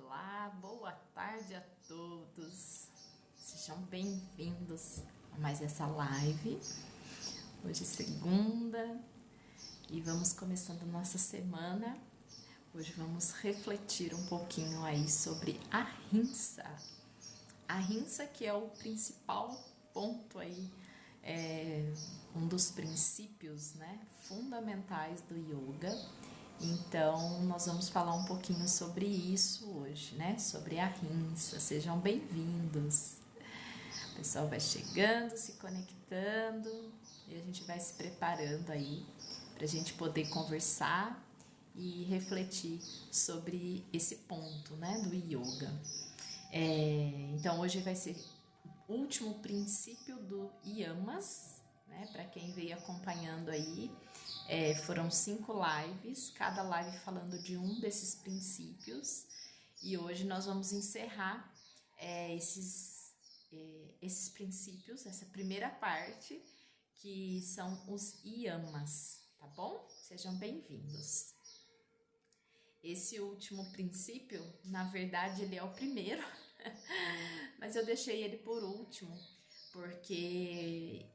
Olá, boa tarde a todos. Sejam bem-vindos a mais essa live. Hoje é segunda e vamos começando nossa semana. Hoje vamos refletir um pouquinho aí sobre a rinça. A rinça que é o principal ponto aí, um dos princípios, né, fundamentais do yoga. Então, nós vamos falar um pouquinho sobre isso hoje, né? Sobre a rinça. Sejam bem-vindos. O pessoal vai chegando, se conectando e a gente vai se preparando aí para a gente poder conversar e refletir sobre esse ponto, né, do yoga. Então, hoje vai ser o último princípio do yamas, né? Para quem veio acompanhando aí. Foram 5 lives, cada live falando de um desses princípios, e hoje nós vamos encerrar esses princípios, essa primeira parte, que são os yamas, tá bom? Sejam bem-vindos. Esse último princípio, na verdade, ele é o primeiro, mas eu deixei ele por último, porque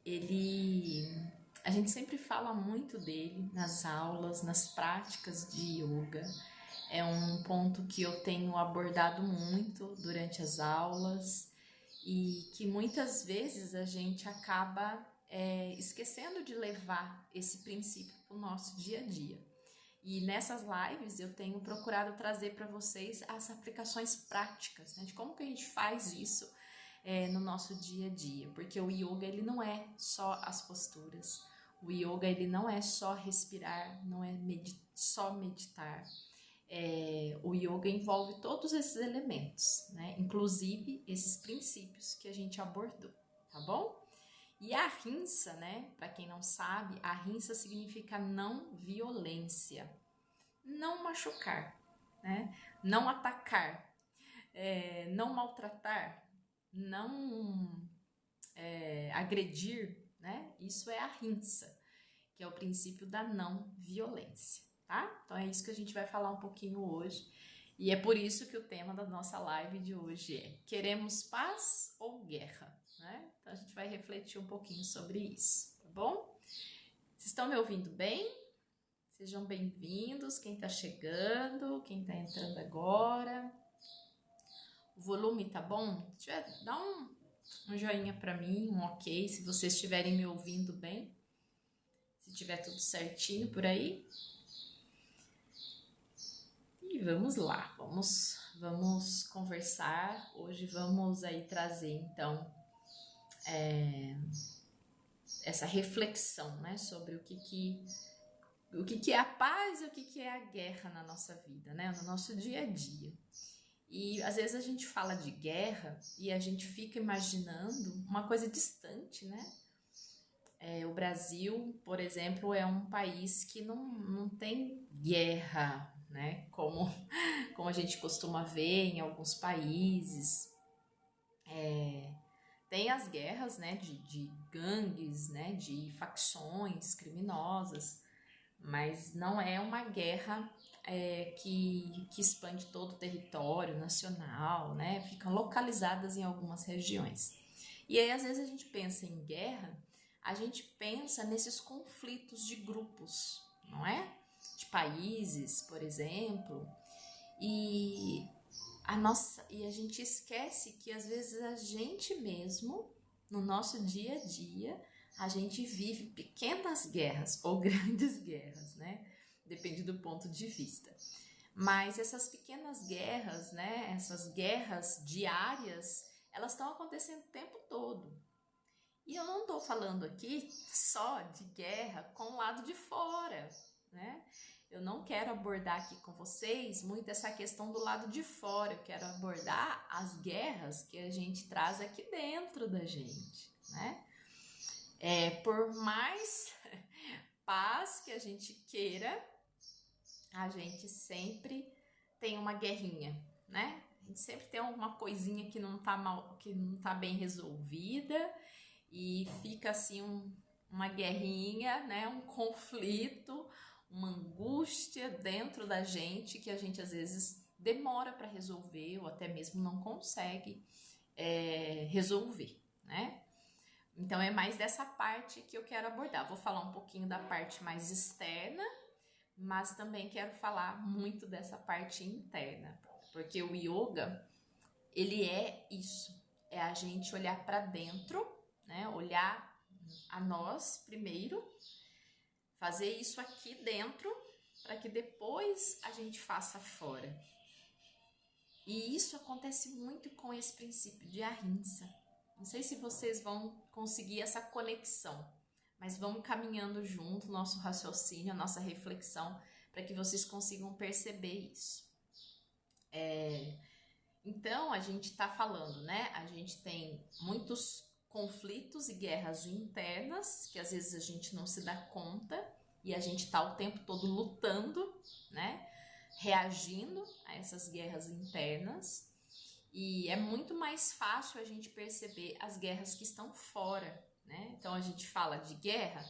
a gente sempre fala muito dele nas aulas, nas práticas de yoga. É um ponto que eu tenho abordado muito durante as aulas e que muitas vezes a gente acaba esquecendo de levar esse princípio para o nosso dia a dia. E nessas lives eu tenho procurado trazer para vocês as aplicações práticas, né, de como que a gente faz isso no nosso dia a dia, porque o yoga ele não é só as posturas, o yoga ele não é só respirar, não é só meditar, o yoga envolve todos esses elementos, né? Inclusive esses princípios que a gente abordou, tá bom? E a rinça, né? Para quem não sabe, a rinça significa não violência, não machucar, né? Não atacar, não maltratar, não agredir, né? Isso é a rinça, que é o princípio da não violência, tá? Então é isso que a gente vai falar um pouquinho hoje. E é por isso que o tema da nossa live de hoje é: queremos paz ou guerra, né? Então a gente vai refletir um pouquinho sobre isso, tá bom? Vocês estão me ouvindo bem? Sejam bem-vindos, quem tá chegando, quem tá entrando agora. O volume tá bom? Dá um joinha para mim, um ok, se vocês estiverem me ouvindo bem, se tiver tudo certinho por aí. E vamos lá, vamos conversar. Hoje vamos aí trazer então essa reflexão, né, sobre o que é a paz e o que é a guerra na nossa vida, né, no nosso dia a dia. E às vezes a gente fala de guerra e a gente fica imaginando uma coisa distante, né? O Brasil, por exemplo, é um país que não tem guerra, né? Como a gente costuma ver em alguns países. Tem as guerras, né? De gangues, né? De facções criminosas, mas não é uma guerra que expande todo o território nacional, né? Ficam localizadas em algumas regiões. E aí, às vezes, a gente pensa em guerra, a gente pensa nesses conflitos de grupos, não é? De países, por exemplo, e a gente esquece que às vezes a gente mesmo, no nosso dia a dia, a gente vive pequenas guerras ou grandes guerras, né? Depende do ponto de vista. Mas essas pequenas guerras, né? Essas guerras diárias, elas estão acontecendo o tempo todo. E eu não estou falando aqui só de guerra com o lado de fora, né? Eu não quero abordar aqui com vocês muito essa questão do lado de fora. Eu quero abordar as guerras que a gente traz aqui dentro da gente, né? Por mais paz que a gente queira, a gente sempre tem uma guerrinha, né? A gente sempre tem alguma coisinha que não tá bem resolvida e fica assim uma guerrinha, né? Um conflito, uma angústia dentro da gente que a gente às vezes demora para resolver ou até mesmo não consegue resolver, né? Então é mais dessa parte que eu quero abordar. Vou falar um pouquinho da parte mais externa, mas também quero falar muito dessa parte interna, porque o yoga, ele é isso, é a gente olhar para dentro, né? Olhar a nós primeiro, fazer isso aqui dentro, para que depois a gente faça fora. E isso acontece muito com esse princípio de ahimsa. Não sei se vocês vão conseguir essa conexão, mas vamos caminhando junto, nosso raciocínio, a nossa reflexão, para que vocês consigam perceber isso. Então, a gente está falando, né? A gente tem muitos conflitos e guerras internas, que às vezes a gente não se dá conta, e a gente está o tempo todo lutando, né? Reagindo a essas guerras internas. E é muito mais fácil a gente perceber as guerras que estão fora, né? Então a gente fala de guerra,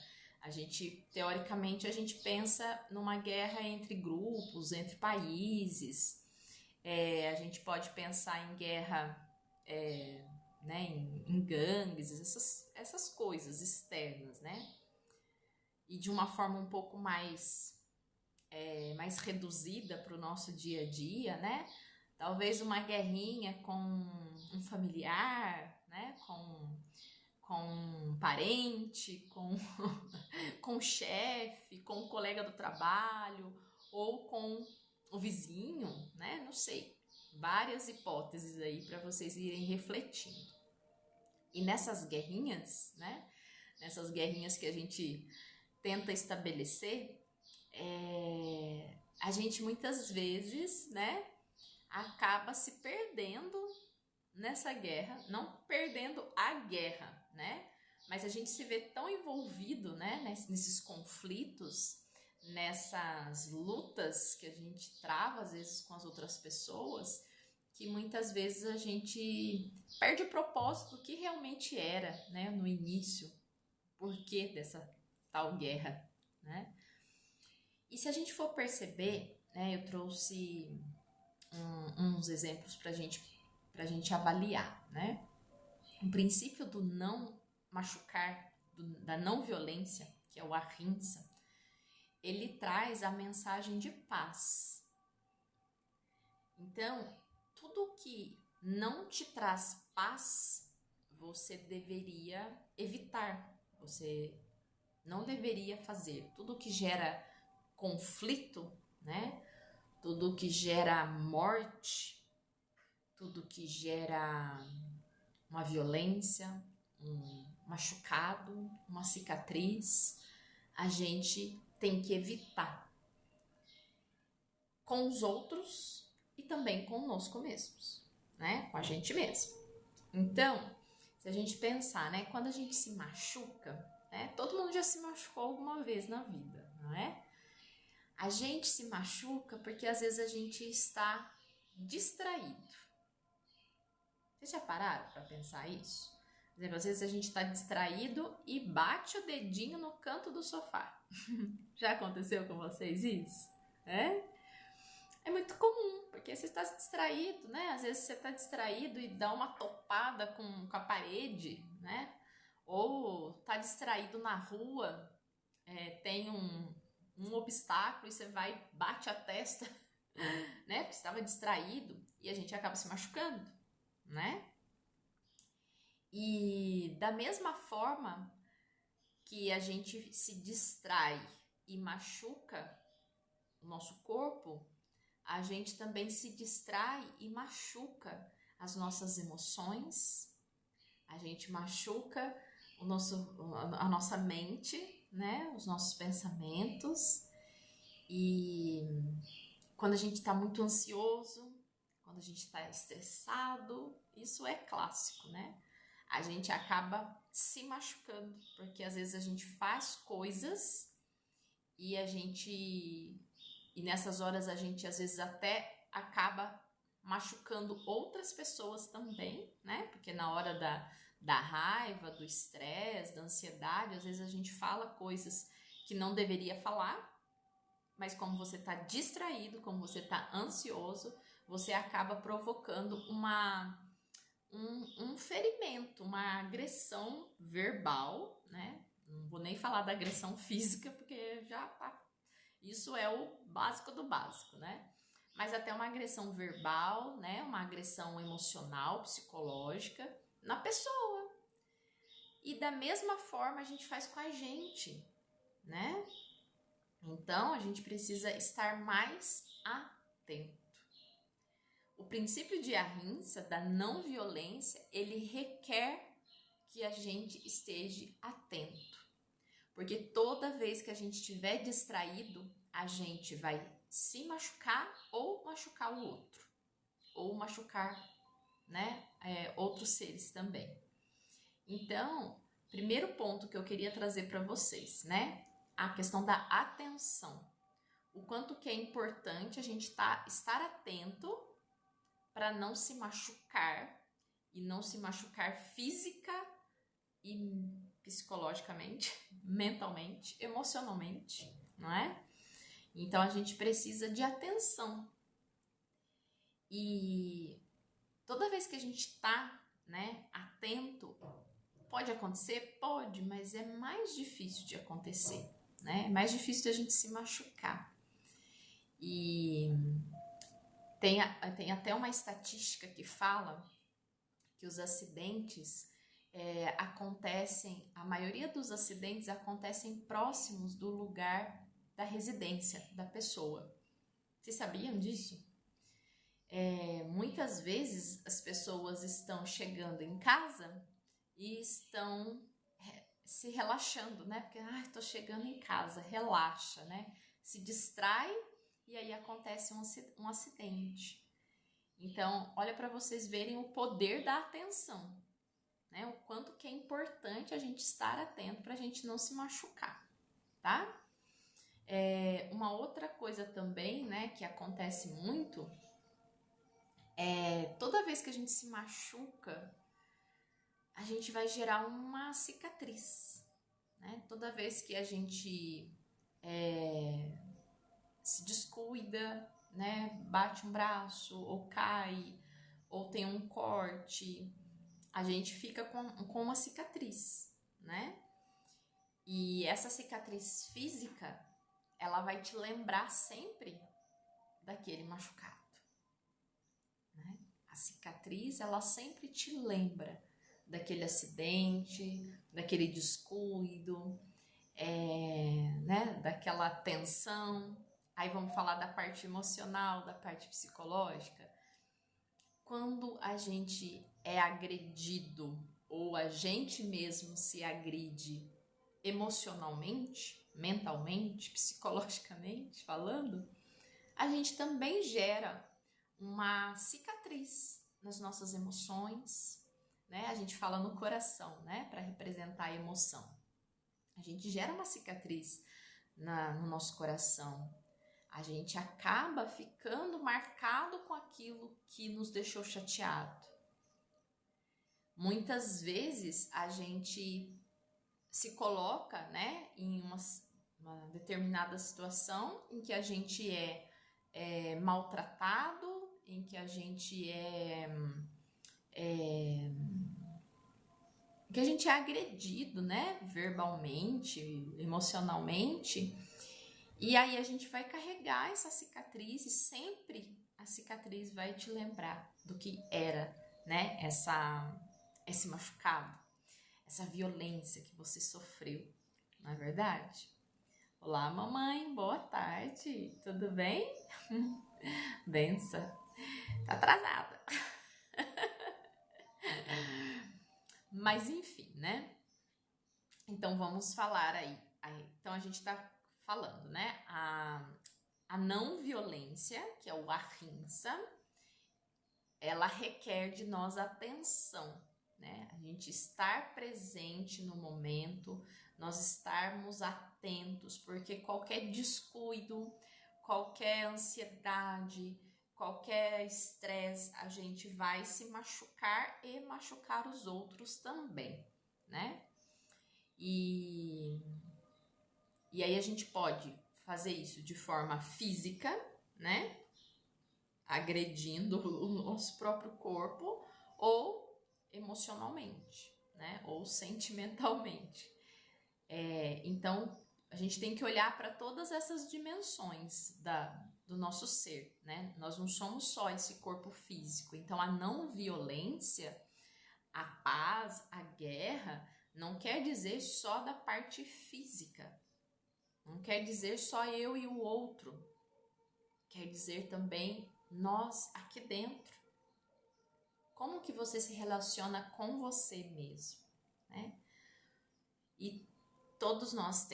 teoricamente a gente pensa numa guerra entre grupos, entre países. A gente pode pensar em guerra, né, em gangues, essas coisas externas, né? E de uma forma um pouco mais reduzida para o nosso dia a dia, né? Talvez uma guerrinha com um familiar, né? Com um parente, com um chefe, com um colega do trabalho, ou com o vizinho, né? Não sei. Várias hipóteses aí para vocês irem refletindo. E nessas guerrinhas, né? Nessas guerrinhas que a gente tenta estabelecer, a gente muitas vezes, né? Acaba se perdendo nessa guerra, não perdendo a guerra, né? Mas a gente se vê tão envolvido, né, nesses conflitos, nessas lutas que a gente trava às vezes com as outras pessoas, que muitas vezes a gente perde o propósito do que realmente era, né, no início, por que dessa tal guerra, né? E se a gente for perceber, né, eu trouxe uns exemplos para a gente avaliar, né? O princípio do não machucar, da não violência, que é o ahimsa, ele traz a mensagem de paz. Então, tudo que não te traz paz, você deveria evitar, você não deveria fazer. Tudo que gera conflito, né? Tudo que gera morte, tudo que gera uma violência, um machucado, uma cicatriz, a gente tem que evitar com os outros e também conosco mesmos, né? Com a gente mesmo. Então, se a gente pensar, né? Quando a gente se machuca, né? Todo mundo já se machucou alguma vez na vida, não é? A gente se machuca porque às vezes a gente está distraído. Vocês já pararam para pensar isso? Por exemplo, às vezes a gente está distraído e bate o dedinho no canto do sofá. Já aconteceu com vocês isso? É muito comum, porque você está distraído, né? Às vezes você está distraído e dá uma topada com a parede, né? Ou está distraído na rua, tem um obstáculo e você vai, bate a testa, né? Porque estava distraído e a gente acaba se machucando, né? E da mesma forma que a gente se distrai e machuca o nosso corpo, a gente também se distrai e machuca as nossas emoções, a gente machuca a nossa mente, né? Os nossos pensamentos. E quando a gente está muito ansioso, quando a gente está estressado, isso é clássico, né? A gente acaba se machucando, porque às vezes a gente faz coisas e nessas horas a gente às vezes até acaba machucando outras pessoas também, né? Porque na hora da raiva, do estresse, da ansiedade, às vezes a gente fala coisas que não deveria falar mas como você está distraído, como você está ansioso, você acaba provocando um ferimento, uma agressão verbal, né? Não vou nem falar da agressão física, porque já tá. Isso é o básico do básico, né? Mas até uma agressão verbal, né? Uma agressão emocional, psicológica na pessoa. E da mesma forma a gente faz com a gente, né? Então a gente precisa estar mais atento. O princípio de Ahimsa, da não violência, ele requer que a gente esteja atento. Porque toda vez que a gente estiver distraído, a gente vai se machucar ou machucar o outro. Ou machucar, né, outros seres também. Então, primeiro ponto que eu queria trazer para vocês, né, a questão da atenção. O quanto que é importante a gente estar atento para não se machucar, e não se machucar física e psicologicamente, mentalmente, emocionalmente, não é? Então a gente precisa de atenção. E toda vez que a gente está, né, atento, pode acontecer? Pode, mas é mais difícil de acontecer, né? É mais difícil de a gente se machucar. E tem até uma estatística que fala que os acidentes acontecem, a maioria dos acidentes acontecem próximos do lugar da residência da pessoa. Vocês sabiam disso? Muitas vezes as pessoas estão chegando em casa e estão se relaxando, né? Porque, tô chegando em casa, relaxa, né? Se distrai e aí acontece um acidente. Então, olha para vocês verem o poder da atenção, né? O quanto que é importante a gente estar atento para a gente não se machucar, tá? Uma outra coisa também, né, que acontece muito, toda vez que a gente se machuca, a gente vai gerar uma cicatriz, né? Toda vez que a gente se descuida, né, bate um braço, ou cai, ou tem um corte, a gente fica com uma cicatriz, né? E essa cicatriz física, ela vai te lembrar sempre daquele machucado, né? A cicatriz, ela sempre te lembra daquele acidente, daquele descuido, né? Daquela tensão. Aí vamos falar da parte emocional, da parte psicológica. Quando a gente é agredido ou a gente mesmo se agride emocionalmente, mentalmente, psicologicamente falando, a gente também gera uma cicatriz nas nossas emoções, né? A gente fala no coração, né? Para representar a emoção. A gente gera uma cicatriz no nosso coração. A gente acaba ficando marcado com aquilo que nos deixou chateado. Muitas vezes a gente se coloca, né, em uma determinada situação em que a gente é maltratado, em que a gente que a gente é agredido, né, verbalmente, emocionalmente, e aí a gente vai carregar essa cicatriz e sempre a cicatriz vai te lembrar do que era, né, esse machucado, essa violência que você sofreu, não é verdade? Olá, mamãe, boa tarde, tudo bem? Benção, tá atrasada. Mas enfim, né? Então vamos falar aí. Então a gente tá falando, né? A não violência, que é o Ahimsa, ela requer de nós atenção, né? A gente estar presente no momento, nós estarmos atentos, porque qualquer descuido, qualquer ansiedade, qualquer estresse, a gente vai se machucar e machucar os outros também, né? E aí a gente pode fazer isso de forma física, né? Agredindo o nosso próprio corpo, ou emocionalmente, né? Ou sentimentalmente. Então, a gente tem que olhar para todas essas dimensões do nosso ser, né? Nós não somos só esse corpo físico. Então, a não violência, a paz, a guerra, não quer dizer só da parte física. Não quer dizer só eu e o outro. Quer dizer também nós aqui dentro. Como que você se relaciona com você mesmo, né? E todos nós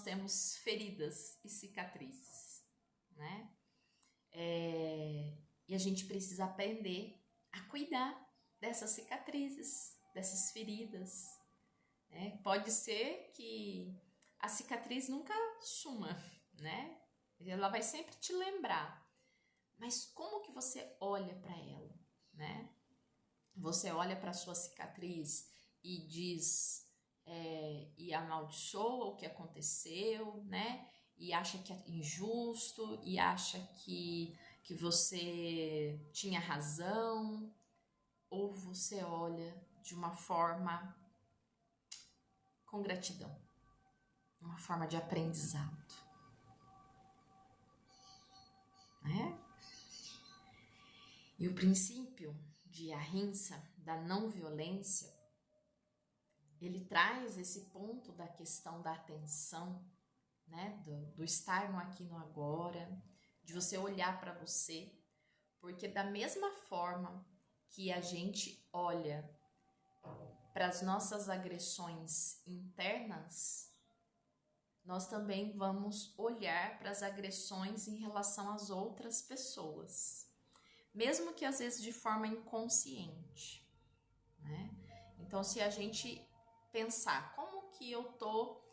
temos feridas e cicatrizes, né? E a gente precisa aprender a cuidar dessas cicatrizes, dessas feridas, né? Pode ser que a cicatriz nunca suma, né? Ela vai sempre te lembrar. Mas como que você olha para ela, né? Você olha para sua cicatriz e diz, e amaldiçoa o que aconteceu, né? E acha que é injusto, e acha que você tinha razão, ou você olha de uma forma com gratidão, uma forma de aprendizado, né? E o princípio de ahimsa, da não violência, ele traz esse ponto da questão da atenção, né? Do estar no aqui e no agora, de você olhar para você, porque da mesma forma que a gente olha para as nossas agressões internas, nós também vamos olhar para as agressões em relação às outras pessoas, mesmo que às vezes de forma inconsciente, né? Então, se a gente pensar como que eu tô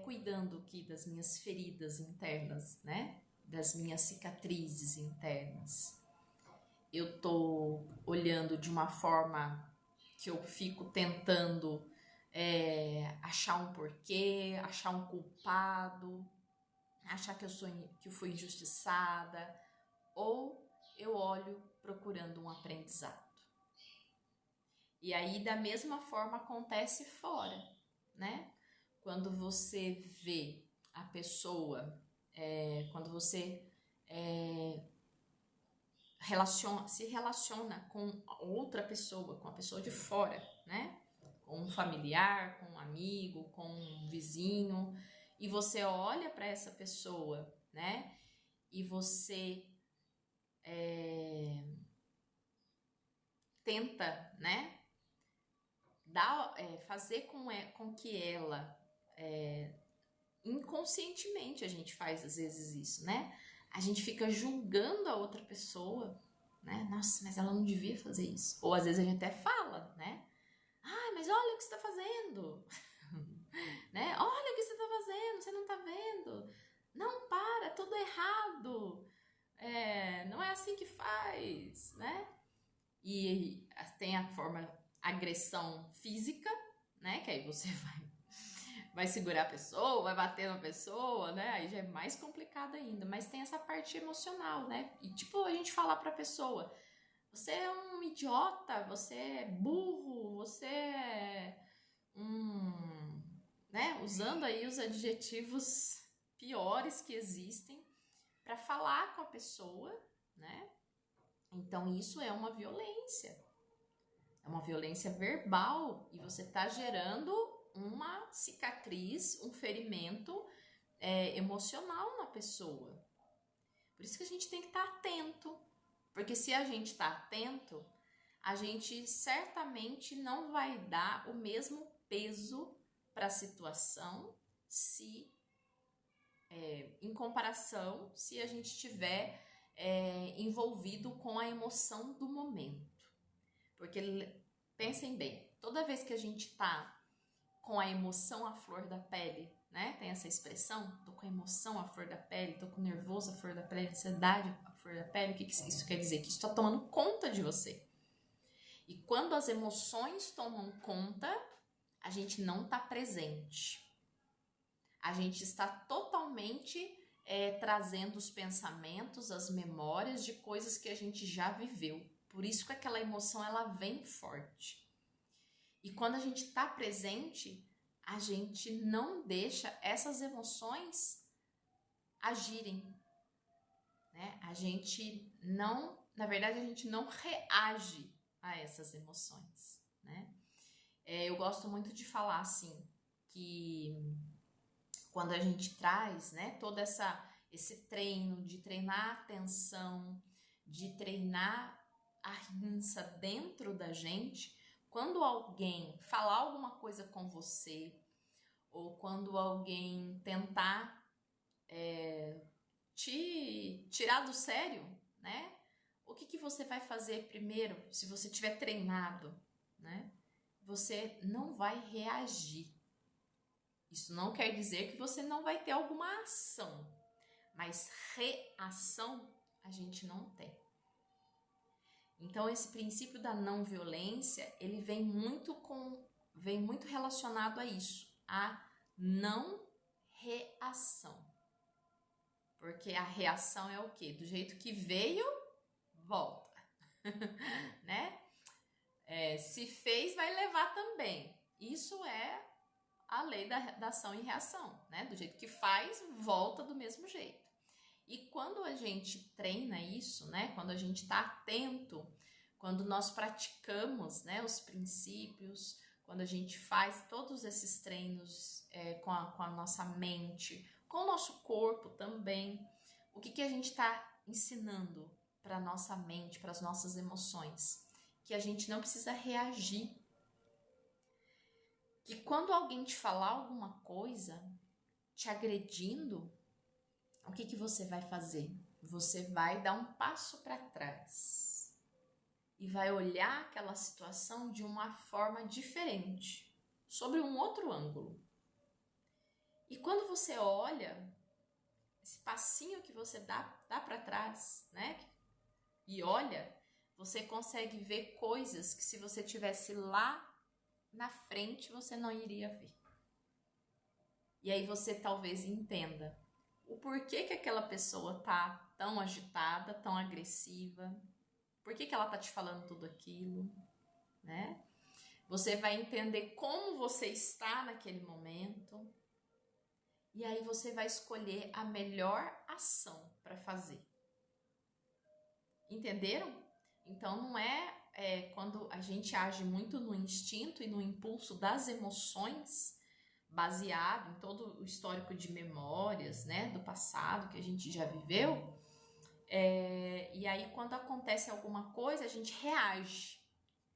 cuidando aqui das minhas feridas internas, né? Das minhas cicatrizes internas, eu tô olhando de uma forma que eu fico tentando achar um porquê, achar um culpado, achar que eu fui injustiçada, ou eu olho procurando um aprendizado. E aí, da mesma forma, acontece fora, né? Quando você vê a pessoa, quando você se relaciona com outra pessoa, com a pessoa de fora, né? Com um familiar, com um amigo, com um vizinho, e você olha para essa pessoa, né? E você tenta, né? Fazer com que ela, inconscientemente a gente faz às vezes isso, né? A gente fica julgando a outra pessoa, né? Nossa, mas ela não devia fazer isso. Ou às vezes a gente até fala, né? Ah, mas olha o que você tá fazendo, né? Olha o que você tá fazendo, você não tá vendo? Não, para, tudo errado. Não é assim que faz, né? E tem a forma agressão física, né? Que aí você vai segurar a pessoa, vai bater na pessoa, né? Aí já é mais complicado ainda. Mas tem essa parte emocional, né? E tipo, a gente falar pra pessoa, você é um idiota, você é burro, você é né? Usando aí os adjetivos piores que existem para falar com a pessoa, né? Então isso é uma violência. É uma violência verbal e você está gerando uma cicatriz, um ferimento emocional na pessoa. Por isso que a gente tem que estar atento, porque se a gente está atento, a gente certamente não vai dar o mesmo peso para a situação se, em comparação, se a gente estiver envolvido com a emoção do momento. Porque pensem bem, toda vez que a gente tá com a emoção à flor da pele, né? Tem essa expressão, tô com a emoção à flor da pele, tô com nervoso à flor da pele, ansiedade à flor da pele. O que isso quer dizer? Que isso tá tomando conta de você. E quando as emoções tomam conta, a gente não tá presente. A gente está totalmente trazendo os pensamentos, as memórias de coisas que a gente já viveu. Por isso que aquela emoção ela vem forte. E quando a gente está presente, a gente não deixa essas emoções agirem, né? A gente não, na verdade, a gente não reage a essas emoções, né? Eu gosto muito de falar assim, que quando a gente traz, né, todo esse treino de treinar a atenção, de treinar a rinça dentro da gente, quando alguém falar alguma coisa com você, ou quando alguém tentar te tirar do sério, né? O que você vai fazer primeiro, se você tiver treinado, né? Você não vai reagir. Isso não quer dizer que você não vai ter alguma ação, mas reação a gente não tem. Então esse princípio da não violência, ele vem muito relacionado a isso, a não reação. Porque a reação é o quê? Do jeito que veio, volta, né? Se fez, vai levar também. Isso é a lei da ação e reação, né? Do jeito que faz, volta do mesmo jeito. E quando a gente treina isso, né? Quando a gente está atento, quando nós praticamos, né, os princípios, quando a gente faz todos esses treinos com a nossa mente, com o nosso corpo também, o que a gente está ensinando para a nossa mente, para as nossas emoções? Que a gente não precisa reagir. Que quando alguém te falar alguma coisa, te agredindo, o que você vai fazer? Você vai dar um passo para trás e vai olhar aquela situação de uma forma diferente, sobre um outro ângulo. E quando você olha, esse passinho que você dá para trás, né? E olha, você consegue ver coisas que se você tivesse lá na frente, você não iria ver. E aí você talvez entenda o porquê que aquela pessoa tá tão agitada, tão agressiva, por que ela tá te falando tudo aquilo, né? Você vai entender como você está naquele momento e aí você vai escolher a melhor ação para fazer. Entenderam? Então não é quando a gente age muito no instinto e no impulso das emoções, baseado em todo o histórico de memórias, né, do passado que a gente já viveu, e aí quando acontece alguma coisa a gente reage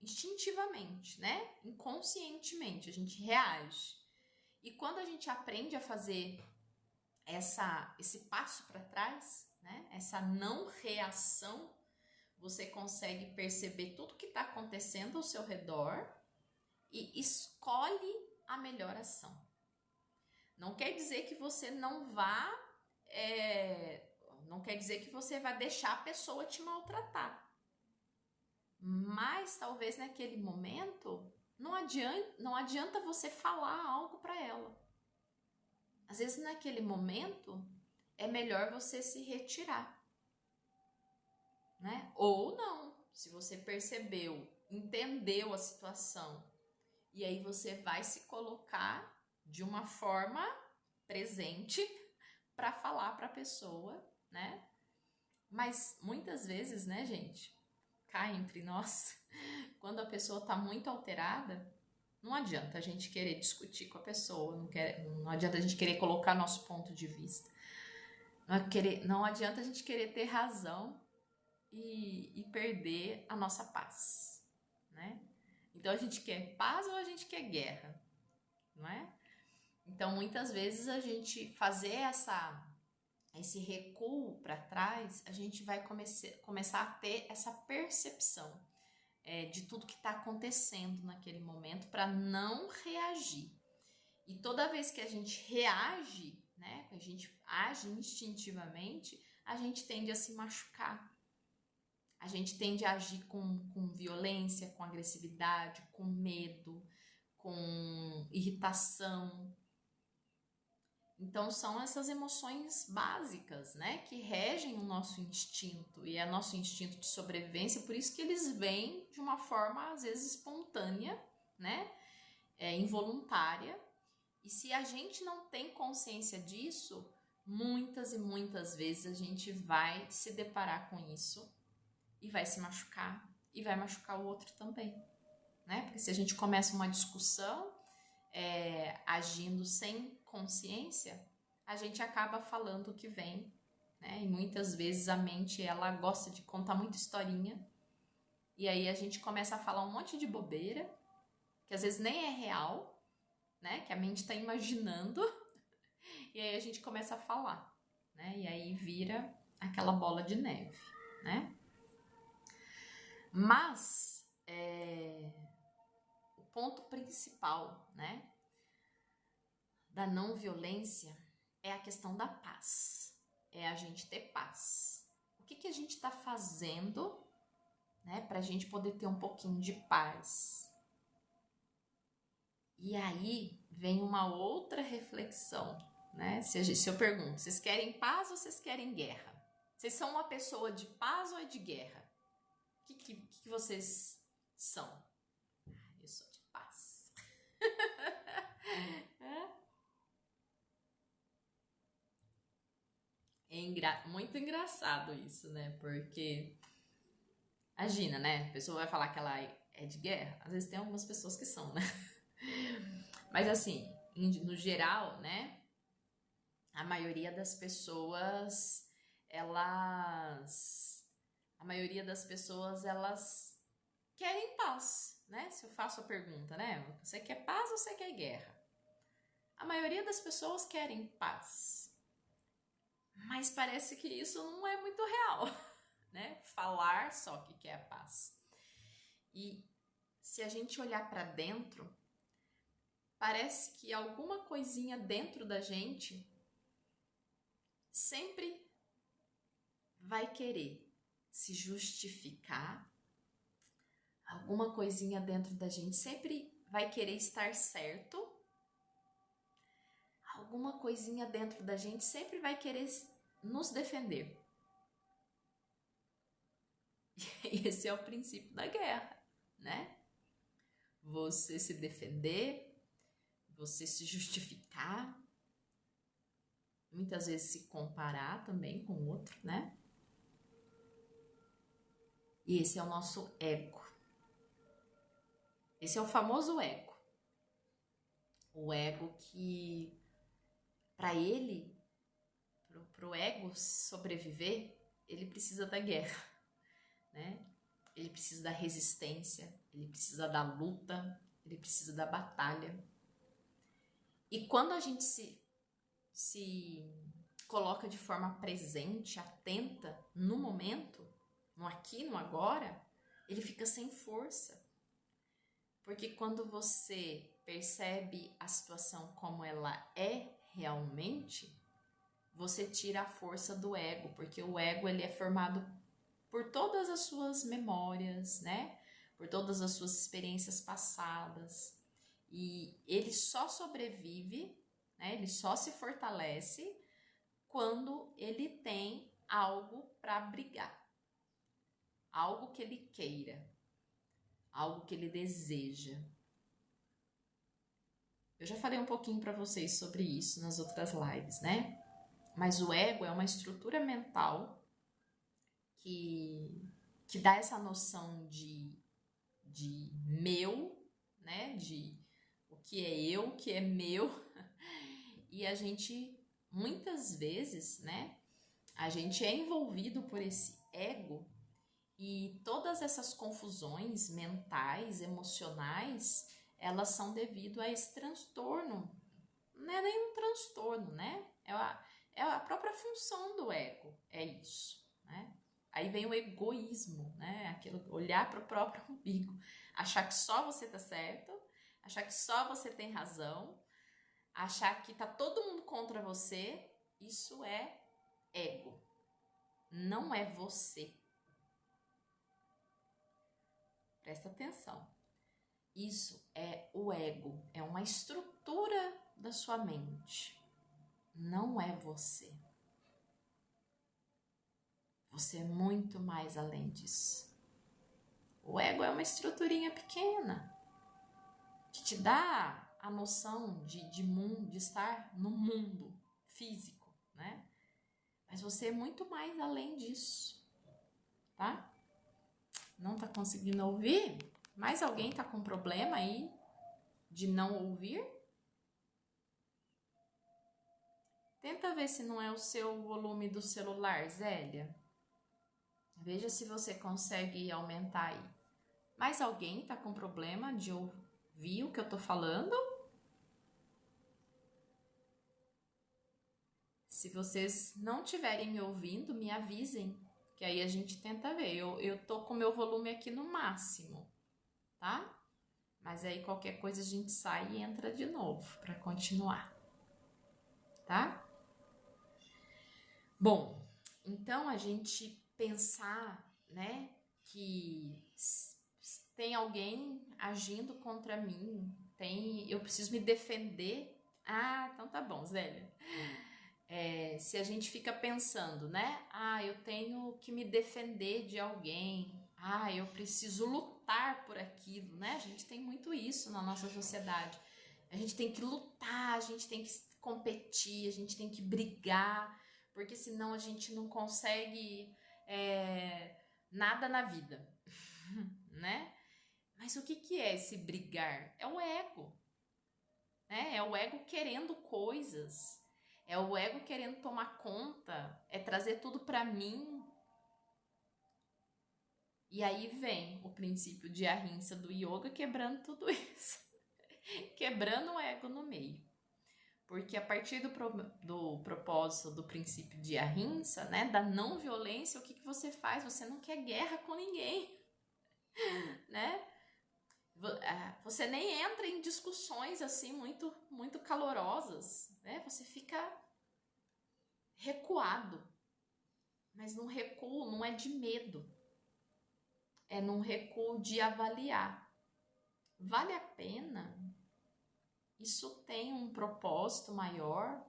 instintivamente, né, inconscientemente a gente reage. E quando a gente aprende a fazer esse passo para trás, né, essa não reação, você consegue perceber tudo que está acontecendo ao seu redor e escolhe a melhor ação. Não quer dizer que você não vá, não quer dizer que você vai deixar a pessoa te maltratar. Mas talvez naquele momento não adianta você falar algo para ela. Às vezes naquele momento é melhor você se retirar, né? Ou não, se você percebeu, entendeu a situação e aí você vai se colocar de uma forma presente para falar para a pessoa, né? Mas muitas vezes, né, gente, cá entre nós, quando a pessoa tá muito alterada, não adianta a gente querer discutir com a pessoa, não adianta a gente querer colocar nosso ponto de vista, não adianta a gente querer ter razão e perder a nossa paz, né? Então a gente quer paz ou a gente quer guerra, não é? Então muitas vezes a gente fazer esse recuo para trás, a gente vai começar a ter essa percepção de tudo que está acontecendo naquele momento para não reagir. E toda vez que a gente reage, né, que a gente age instintivamente, a gente tende a se machucar. A gente tende a agir com violência, com agressividade, com medo, com irritação. Então são essas emoções básicas, né, que regem o nosso instinto, e é nosso instinto de sobrevivência, por isso que eles vêm de uma forma às vezes espontânea, né, involuntária. E se a gente não tem consciência disso, muitas e muitas vezes a gente vai se deparar com isso e vai se machucar e vai machucar o outro também, né? Porque se a gente começa uma discussão agindo sem consciência, a gente acaba falando o que vem, né? E muitas vezes a mente, ela gosta de contar muita historinha, e aí a gente começa a falar um monte de bobeira, que às vezes nem é real, né? Que a mente está imaginando, e aí a gente começa a falar, né? E aí vira aquela bola de neve, né? Mas o ponto principal, né, da não violência é a questão da paz. É a gente ter paz. O que a gente está fazendo, né, para a gente poder ter um pouquinho de paz? E aí vem uma outra reflexão, né? Se eu pergunto, vocês querem paz ou vocês querem guerra? Vocês são uma pessoa de paz ou é de guerra? O que vocês são? Eu sou de paz. Muito engraçado isso, né? Porque, imagina, né? A pessoa vai falar que ela é de guerra. Às vezes tem algumas pessoas que são, né? Mas assim, no geral, né? A maioria das pessoas, elas querem paz, né? Se eu faço a pergunta, né? Você quer paz ou você quer guerra? A maioria das pessoas querem paz. Mas parece que isso não é muito real, né? Falar só que quer a paz. E se a gente olhar para dentro, parece que alguma coisinha dentro da gente sempre vai querer se justificar. Alguma coisinha dentro da gente sempre vai querer estar certo. Alguma coisinha dentro da gente sempre vai querer nos defender. E esse é o princípio da guerra, né? Você se defender, você se justificar, muitas vezes se comparar também com o outro, né? E esse é o nosso ego. Esse é o famoso ego. O ego que, para ele, pro ego sobreviver, ele precisa da guerra, né? Ele precisa da resistência, ele precisa da luta, ele precisa da batalha. E quando a gente se coloca de forma presente, atenta, no momento, no aqui, no agora, ele fica sem força. Porque quando você percebe a situação como ela é realmente, você tira a força do ego, porque o ego, ele é formado por todas as suas memórias, né? Por todas as suas experiências passadas. E ele só sobrevive, né? Ele só se fortalece quando ele tem algo para brigar. Algo que ele queira. Algo que ele deseja. Eu já falei um pouquinho para vocês sobre isso nas outras lives, né? Mas o ego é uma estrutura mental que dá essa noção de meu, né? De o que é eu, o que é meu. E a gente, muitas vezes, né? A gente é envolvido por esse ego e todas essas confusões mentais, emocionais, elas são devido a esse transtorno. Não é nem um transtorno, né? É a própria função do ego, é isso, né? Aí vem o egoísmo, né? Aquilo, olhar para o próprio umbigo, achar que só você tá certo, achar que só você tem razão, achar que tá todo mundo contra você. Isso é ego, não é você. Presta atenção. Isso é o ego, é uma estrutura da sua mente. não é você. Você é muito mais além disso. O ego é uma estruturinha pequena que te dá a noção de mundo, de estar no mundo físico, né? Mas você é muito mais além disso, tá? Não tá conseguindo ouvir? Mais alguém tá com problema aí de não ouvir? Tenta ver se não é o seu volume do celular, Zélia. Veja se você consegue aumentar aí. Mais alguém tá com problema de ouvir o que eu tô falando? Se vocês não estiverem me ouvindo, me avisem, que aí a gente tenta ver. Eu tô com meu volume aqui no máximo, tá? Mas aí qualquer coisa a gente sai e entra de novo para continuar, tá? Bom, então a gente pensar, né, que tem alguém agindo contra mim, eu preciso me defender. Ah, então tá bom, Zélia. Se a gente fica pensando, né? Ah, eu tenho que me defender de alguém. Ah, eu preciso lutar por aquilo, né? A gente tem muito isso na nossa sociedade. A gente tem que lutar, a gente tem que competir, a gente tem que brigar, porque senão a gente não consegue nada na vida, né? Mas o que é esse brigar? É o ego, né? É o ego querendo coisas. É o ego querendo tomar conta, é trazer tudo para mim. E aí vem o princípio de ahimsa do yoga quebrando tudo isso. Quebrando o ego no meio. Porque a partir do propósito do princípio de ahimsa, né, da não violência, o que você faz? Você não quer guerra com ninguém, né? Você nem entra em discussões assim muito, muito calorosas, né? Você fica recuado. Mas num recuo não é de medo, é num recuo de avaliar. Vale a pena? Isso tem um propósito maior?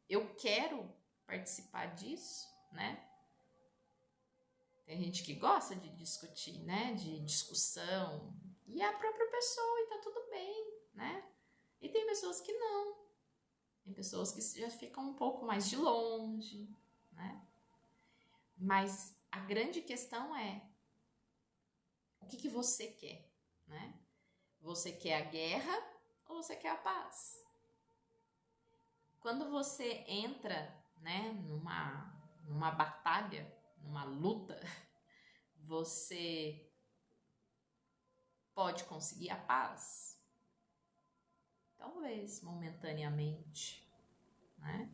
Eu quero participar disso, né? Tem gente que gosta de discutir, né? De discussão. E é a própria pessoa, e tá tudo bem, né? E tem pessoas que não. Tem pessoas que já ficam um pouco mais de longe, né? Mas a grande questão é o que você quer, né? Você quer a guerra ou você quer a paz? Quando você entra, né, numa batalha, numa luta, você pode conseguir a paz? Talvez momentaneamente, né?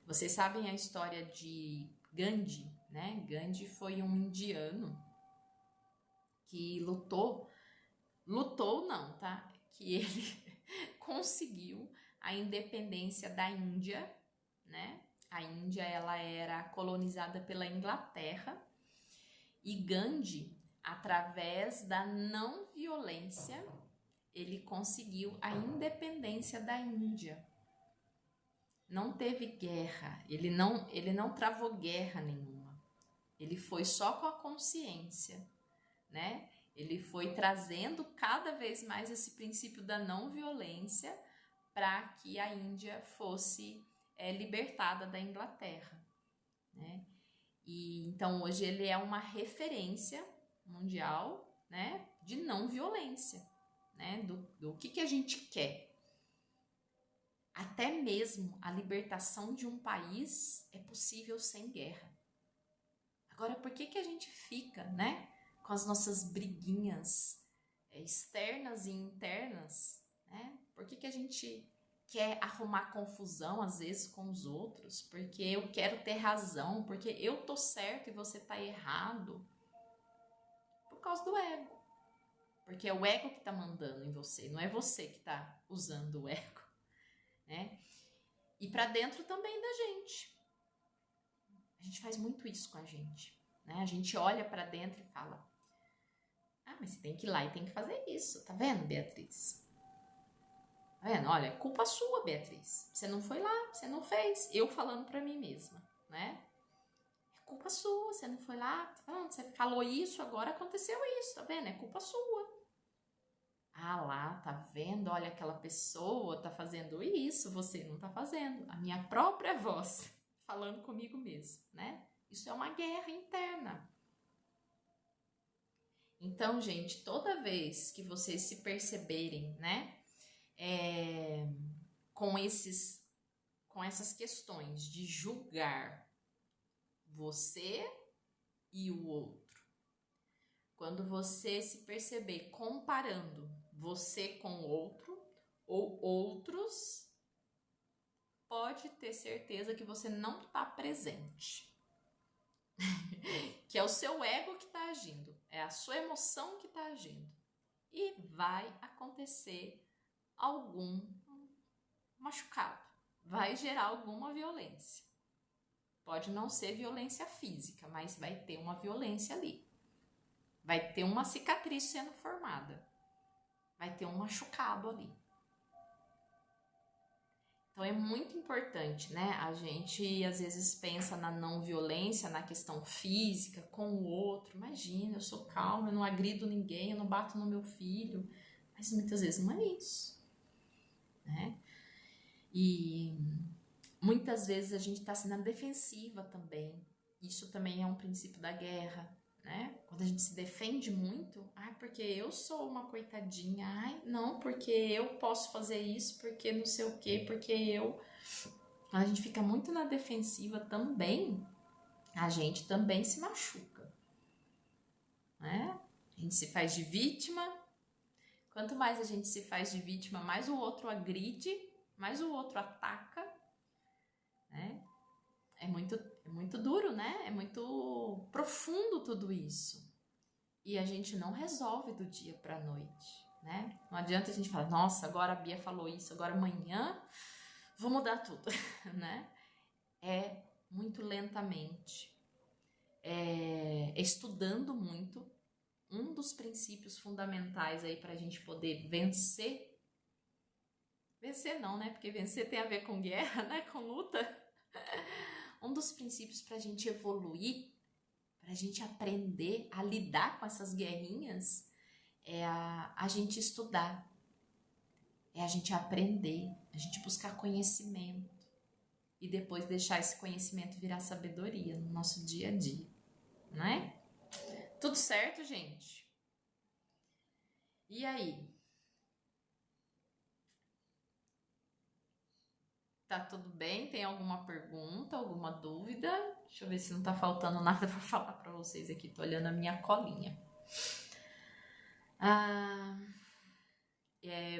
Vocês sabem a história de Gandhi, né? Gandhi foi um indiano que lutou não, tá? Que ele conseguiu a independência da Índia, né? A Índia, ela era colonizada pela Inglaterra e Gandhi, através da não violência, ele conseguiu a independência da Índia. Não teve guerra, ele não travou guerra nenhuma. Ele foi só com a consciência, né? Ele foi trazendo cada vez mais esse princípio da não violência para que a Índia fosse libertada da Inglaterra, né? E então hoje ele é uma referência mundial, né, de não violência, né? Do que a gente quer. Até mesmo a libertação de um país é possível sem guerra. Agora, por que a gente fica, né, com as nossas briguinhas externas e internas, né? Por que a gente quer arrumar confusão às vezes com os outros? Porque eu quero ter razão, porque eu tô certo e você tá errado. Por causa do ego. Porque é o ego que tá mandando em você, não é você que tá usando o ego, né? E para dentro também da gente. A gente faz muito isso com a gente, né? A gente olha para dentro e fala: ah, mas você tem que ir lá e tem que fazer isso, tá vendo, Beatriz? Tá vendo? Olha, é culpa sua, Beatriz. Você não foi lá, você não fez. Eu falando pra mim mesma, né? É culpa sua, você não foi lá, tá falando, você falou isso, agora aconteceu isso, tá vendo? É culpa sua. Ah lá, tá vendo? Olha, aquela pessoa tá fazendo isso, você não tá fazendo. A minha própria voz falando comigo mesmo, né? Isso é uma guerra interna. Então, gente, toda vez que vocês se perceberem, né, é, com com essas questões de julgar você e o outro, quando você se perceber comparando você com o outro ou outros, pode ter certeza que você não está presente. Que é o seu ego que está agindo, é a sua emoção que está agindo. E vai acontecer algum machucado, vai gerar alguma violência. Pode não ser violência física, mas vai ter uma violência ali. Vai ter uma cicatriz sendo formada. Vai ter um machucado ali. Então é muito importante, né? A gente às vezes pensa na não violência, na questão física com o outro. Imagina, eu sou calma, eu não agrido ninguém, eu não bato no meu filho. Mas muitas vezes não é isso, né? E muitas vezes a gente está assim, na defensiva também. Isso também é um princípio da guerra, né? Quando a gente se defende muito, porque eu sou uma coitadinha, não, porque eu posso fazer isso, porque não sei o quê, porque eu... Quando a gente fica muito na defensiva também, a gente também se machuca, né? A gente se faz de vítima. Quanto mais a gente se faz de vítima, mais o outro agride, mais o outro ataca, né? É muito duro, né? É muito profundo tudo isso. E a gente não resolve do dia pra noite, né? Não adianta a gente falar, nossa, agora a Bia falou isso, agora amanhã vou mudar tudo, né? É muito lentamente, estudando muito. Um dos princípios fundamentais aí pra gente poder vencer não, né? Porque vencer tem a ver com guerra, né? Com luta. Um dos princípios pra gente evoluir, pra gente aprender a lidar com essas guerrinhas, é a gente estudar, é a gente aprender, a gente buscar conhecimento e depois deixar esse conhecimento virar sabedoria no nosso dia a dia, não é? Tudo certo, gente? E aí? Tá tudo bem? Tem alguma pergunta, alguma dúvida? Deixa eu ver se não tá faltando nada para falar para vocês aqui. Tô olhando a minha colinha.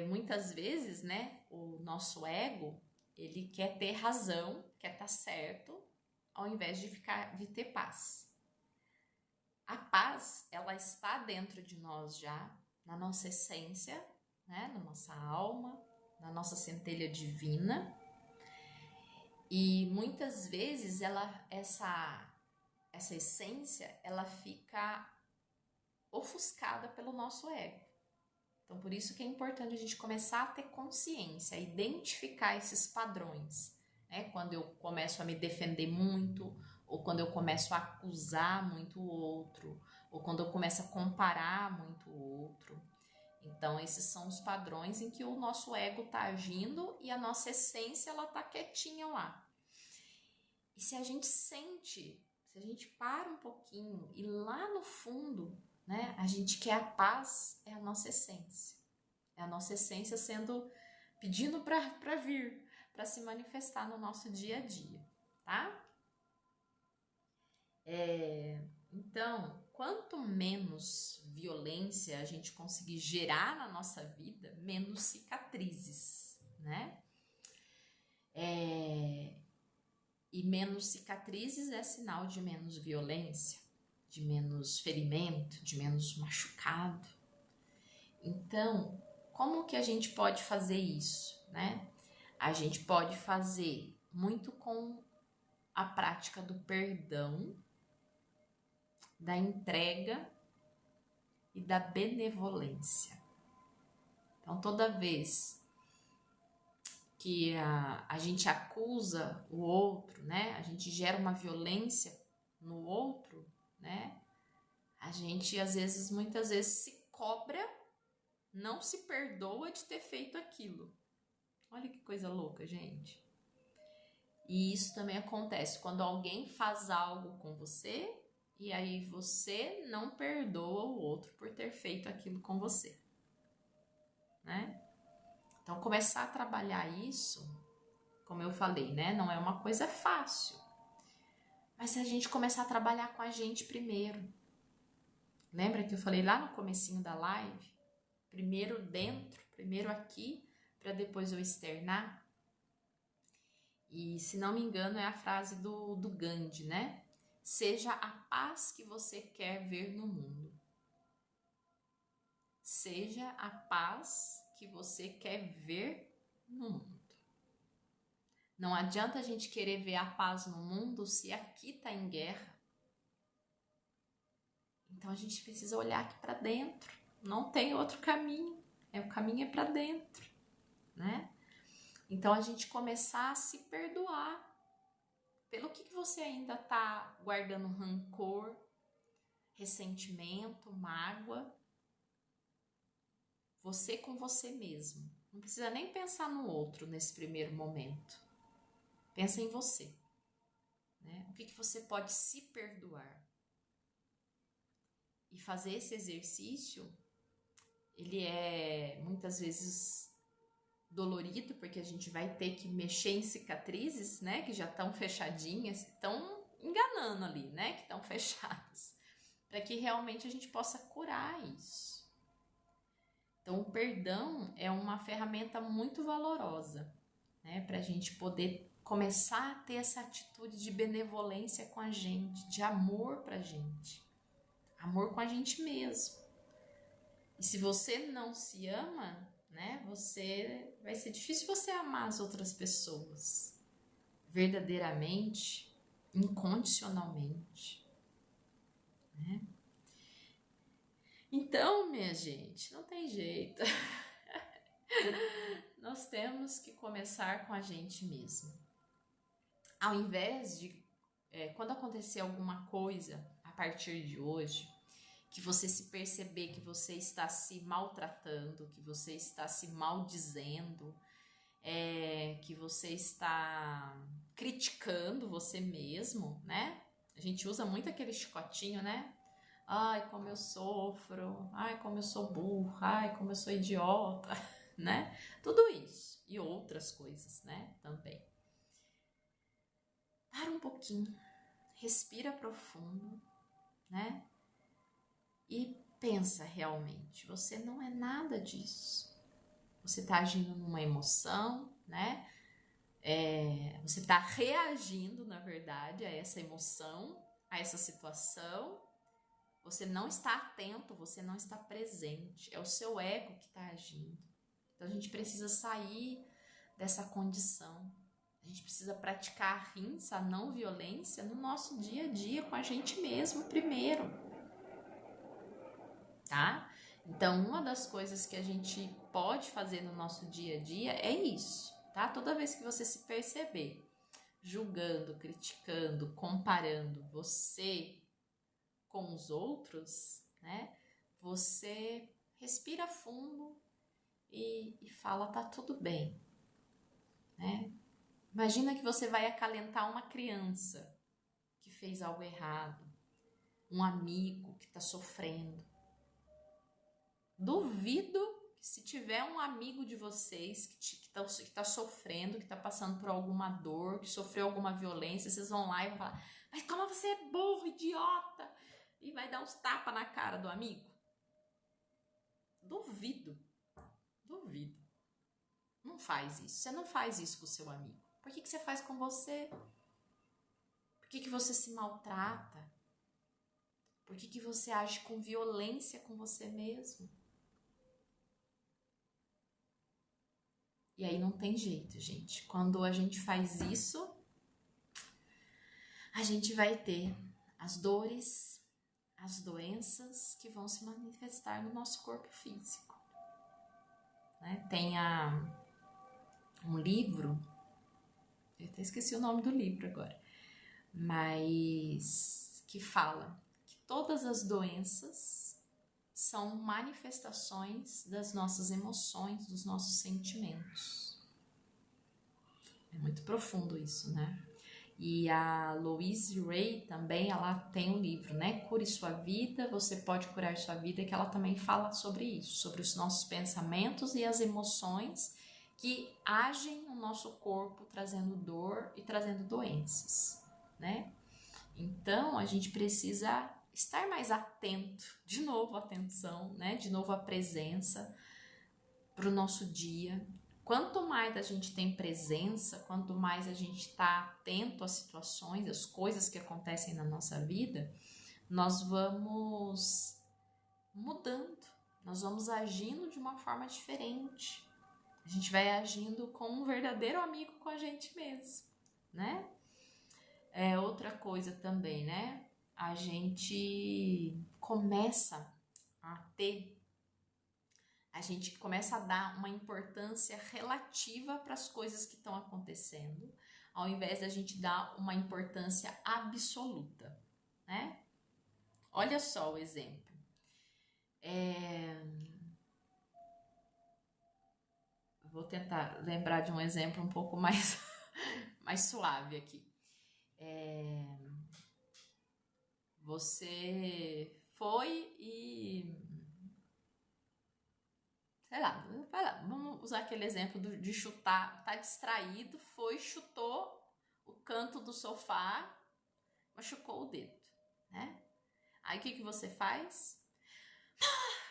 Muitas vezes, né, o nosso ego, ele quer ter razão, quer estar certo, ao invés de ter paz. A paz, ela está dentro de nós já, na nossa essência, né, na nossa alma, na nossa centelha divina. E muitas vezes essa essência, ela fica ofuscada pelo nosso ego. Então, por isso que é importante a gente começar a ter consciência, a identificar esses padrões, né? Quando eu começo a me defender muito, ou quando eu começo a acusar muito o outro, ou quando eu começo a comparar muito o outro. Então, esses são os padrões em que o nosso ego está agindo e a nossa essência, ela está quietinha lá. E se a gente sente, se a gente para um pouquinho e lá no fundo, né, a gente quer a paz, é a nossa essência. É a nossa essência pedindo para vir, para se manifestar no nosso dia a dia, tá? Então, quanto menos violência a gente conseguir gerar na nossa vida, menos cicatrizes, né? E menos cicatrizes é sinal de menos violência, de menos ferimento, de menos machucado. Então, como que a gente pode fazer isso, né? A gente pode fazer muito com a prática do perdão, da entrega e da benevolência. Então, toda vez que a gente acusa o outro, né? A gente gera uma violência no outro, né? A gente, muitas vezes se cobra, não se perdoa de ter feito aquilo. Olha que coisa louca, gente. E isso também acontece quando alguém faz algo com você e aí você não perdoa o outro por ter feito aquilo com você, né? Então, começar a trabalhar isso, como eu falei, né? Não é uma coisa fácil. Mas se a gente começar a trabalhar com a gente primeiro. Lembra que eu falei lá no comecinho da live? Primeiro dentro, primeiro aqui, para depois eu externar. E, se não me engano, é a frase do Gandhi, né? Seja a paz que você quer ver no mundo. Seja a paz que você quer ver no mundo. Não adianta a gente querer ver a paz no mundo se aqui está em guerra. Então a gente precisa olhar aqui para dentro. Não tem outro caminho. O caminho é para dentro, né? Então a gente começar a se perdoar. Pelo que você ainda está guardando rancor, ressentimento, mágoa? Você com você mesmo. Não precisa nem pensar no outro nesse primeiro momento. Pensa em você, né? O que você pode se perdoar? E fazer esse exercício, ele é muitas vezes dolorido, porque a gente vai ter que mexer em cicatrizes, né? Que já estão fechadinhas, estão enganando ali, né? Que estão fechadas. Para que realmente a gente possa curar isso. Então, o perdão é uma ferramenta muito valorosa, né? Para a gente poder começar a ter essa atitude de benevolência com a gente, de amor pra gente. Amor com a gente mesmo. E se você não se ama, né? Vai ser difícil você amar as outras pessoas verdadeiramente, incondicionalmente, né? Então, minha gente, não tem jeito. Nós temos que começar com a gente mesmo. Ao invés de, quando acontecer alguma coisa a partir de hoje, que você se perceber que você está se maltratando, que você está se maldizendo, que você está criticando você mesmo, né? A gente usa muito aquele chicotinho, né? Ai, como eu sofro, ai, como eu sou burra, ai, como eu sou idiota, né? Tudo isso e outras coisas, né? Também. Para um pouquinho, respira profundo, né? E pensa realmente, você não é nada disso. Você está agindo numa emoção, né? Você está reagindo, na verdade, a essa emoção, a essa situação. Você não está atento, você não está presente. É o seu ego que está agindo. Então a gente precisa sair dessa condição. A gente precisa praticar a rinça, a não violência no nosso dia a dia com a gente mesmo primeiro. Tá? Então, uma das coisas que a gente pode fazer no nosso dia a dia é isso, tá? Toda vez que você se perceber julgando, criticando, comparando você com os outros, né? Você respira fundo e fala, tá tudo bem, né? Imagina que você vai acalentar uma criança que fez algo errado, um amigo que está sofrendo. Duvido que se tiver um amigo de vocês que tá sofrendo, que está passando por alguma dor, que sofreu alguma violência, vocês vão lá e vão falar, mas como você é burro, idiota, e vai dar uns tapas na cara do amigo. Duvido. Não faz isso. Você não faz isso com o seu amigo. Por que você faz com você? Por que você se maltrata? Por que você age com violência com você mesmo? E aí não tem jeito, gente. Quando a gente faz isso, a gente vai ter as dores, as doenças que vão se manifestar no nosso corpo físico. Né? Tem um livro, eu até esqueci o nome do livro agora, mas que fala que todas as doenças são manifestações das nossas emoções, dos nossos sentimentos. É muito profundo isso, né? E a Louise Hay também, ela tem um livro, né? Cure Sua Vida, Você Pode Curar Sua Vida, que ela também fala sobre isso, sobre os nossos pensamentos e as emoções que agem no nosso corpo, trazendo dor e trazendo doenças, né? Então, a gente precisa estar mais atento, de novo a atenção, né? De novo a presença para o nosso dia. Quanto mais a gente tem presença, quanto mais a gente está atento às situações, às coisas que acontecem na nossa vida, nós vamos mudando, nós vamos agindo de uma forma diferente. A gente vai agindo como um verdadeiro amigo com a gente mesmo, né? É outra coisa também, né? A gente começa a dar uma importância relativa para as coisas que estão acontecendo, ao invés da gente dar uma importância absoluta, né? Olha só o exemplo. Vou tentar lembrar de um exemplo um pouco mais, mais suave aqui. Você foi e... sei lá, vamos usar aquele exemplo de chutar, tá distraído, chutou o canto do sofá, machucou o dedo, né? Aí o que você faz?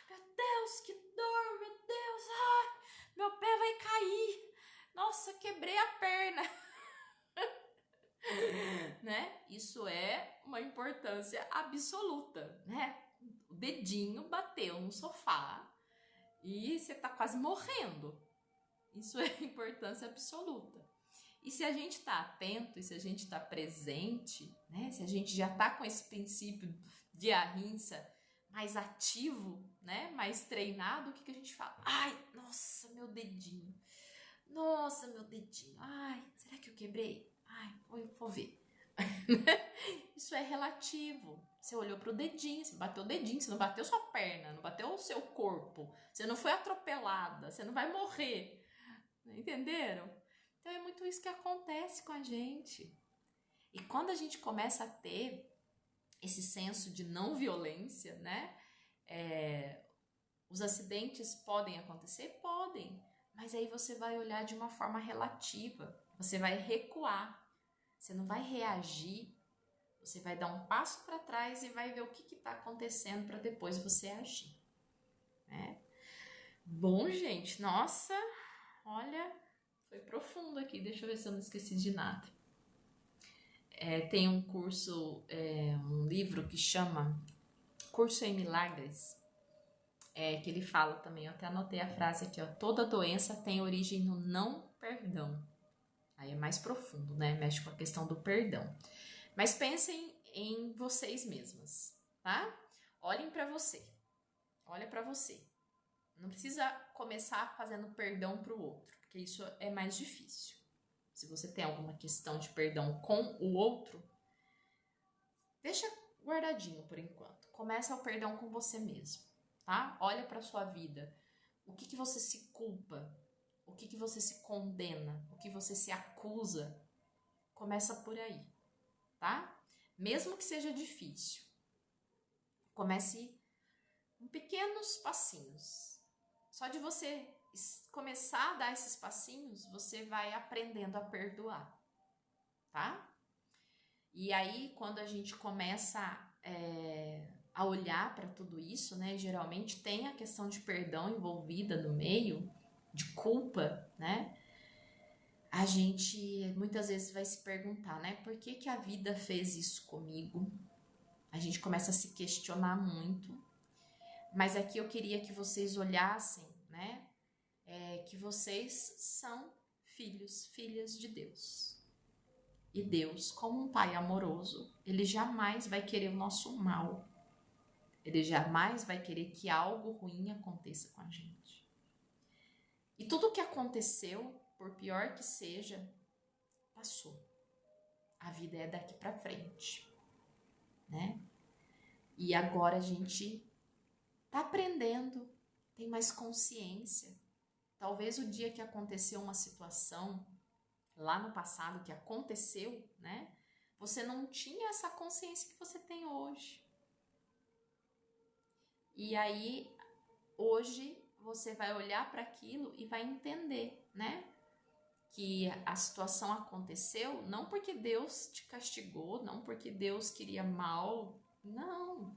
Meu Deus, que dor, meu Deus, meu pé vai cair, nossa, quebrei a perna, né? Isso é uma importância absoluta, né? O dedinho bateu no sofá e você tá quase morrendo. Isso é importância absoluta. E se a gente está atento, e se a gente está presente, né? Se a gente já está com esse princípio de ahimsa mais ativo, né? Mais treinado, o que a gente fala? Ai, nossa, meu dedinho. Nossa, meu dedinho. Ai, será que eu quebrei? Ai, vou ver. Isso é relativo. Você olhou pro dedinho, você bateu o dedinho, você não bateu sua perna, não bateu o seu corpo, você não foi atropelada, você não vai morrer. Entenderam? Então é muito isso que acontece com a gente. E quando a gente começa a ter esse senso de não violência, né? Os acidentes podem acontecer? Podem. Mas aí você vai olhar de uma forma relativa. Você vai recuar. Você não vai reagir. Você vai dar um passo para trás e vai ver o que está acontecendo para depois você agir. Né? Bom, gente, nossa, olha, foi profundo aqui. Deixa eu ver se eu não esqueci de nada. Tem um curso, um livro que chama Curso em Milagres, que ele fala também, eu até anotei a frase aqui, ó, toda doença tem origem no não perdão. Aí é mais profundo, né? Mexe com a questão do perdão. Mas pensem em vocês mesmas, tá? Olhem para você. Olha para você. Não precisa começar fazendo perdão para o outro, porque isso é mais difícil. Se você tem alguma questão de perdão com o outro, deixa guardadinho por enquanto. Começa o perdão com você mesmo, tá? Olha para sua vida. O que você se culpa? O que você se condena? O que você se acusa? Começa por aí, tá? Mesmo que seja difícil. Comece com pequenos passinhos. Só de você começar a dar esses passinhos, você vai aprendendo a perdoar, tá? E aí, quando a gente começa a olhar para tudo isso, né? Geralmente tem a questão de perdão envolvida no meio, de culpa, né? A gente muitas vezes vai se perguntar, né? Por que a vida fez isso comigo? A gente começa a se questionar muito. Mas aqui eu queria que vocês olhassem, né? Que vocês são filhas de Deus. E Deus, como um pai amoroso, ele jamais vai querer o nosso mal. Ele jamais vai querer que algo ruim aconteça com a gente. E tudo o que aconteceu por pior que seja, passou. A vida é daqui para frente, né? E agora a gente tá aprendendo, tem mais consciência. Talvez o dia que aconteceu uma situação lá no passado que aconteceu, né? Você não tinha essa consciência que você tem hoje. E aí, hoje, você vai olhar para aquilo e vai entender, né? Que a situação aconteceu não porque Deus te castigou, não porque Deus queria mal, não.